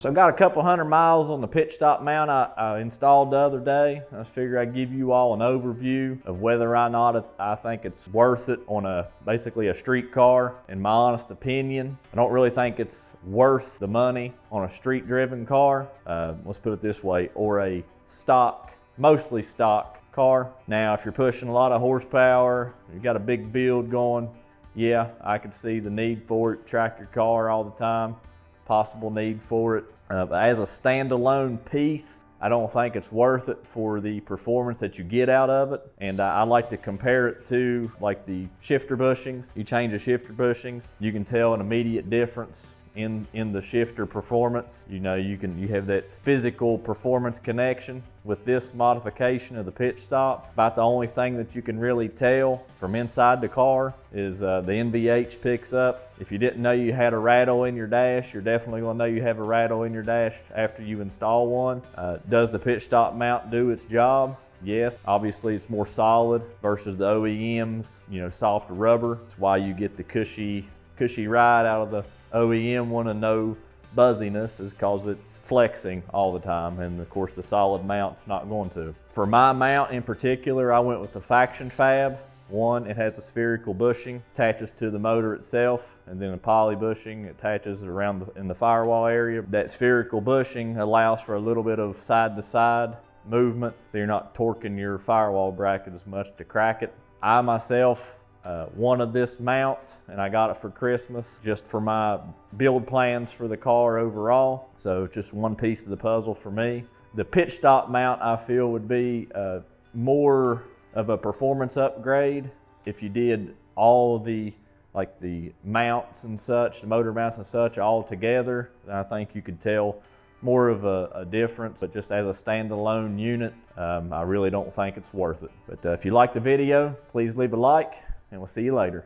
So I've got a couple 100 miles on the pitch stop mount I installed the other day. I just figured I'd give you all an overview of whether or not I think it's worth it on basically a street car. In my honest opinion, I don't really think it's worth the money on a street driven car. Let's put it this way, or a mostly stock car. Now, if you're pushing a lot of horsepower, you've got a big build going, yeah, I could see the need for it. Track your car all the time. Possible need for it. But as a standalone piece, I don't think it's worth it for the performance that you get out of it. And I like to compare it to like the shifter bushings. You change the shifter bushings, you can tell an immediate difference in the shifter performance. You know, you have that physical performance connection. With this modification of the pitch stop, about the only thing that you can really tell from inside the car is the NVH picks up. If you didn't know you had a rattle in your dash, you're definitely going to know you have a rattle in your dash after you install one. Does the pitch stop mount do its job? Yes, obviously it's more solid versus the OEM's, you know, soft rubber. That's why you get the cushy ride out of the OEM one and no buzziness, is because it's flexing all the time, and of course the solid mount's not going to. For my mount in particular, I went with the Faction Fab. One, it has a spherical bushing, attaches to the motor itself, and then a poly bushing attaches around in the firewall area. That spherical bushing allows for a little bit of side-to-side movement, so you're not torquing your firewall bracket as much to crack it. I myself wanted this mount, and I got it for Christmas just for my build plans for the car overall. So just one piece of the puzzle for me. The pitch stop mount I feel would be more of a performance upgrade if you did all of the mounts and such, the motor mounts and such all together. Then I think you could tell more of a difference, but just as a standalone unit, I really don't think it's worth it. But if you like the video, please leave a like, and we'll see you later.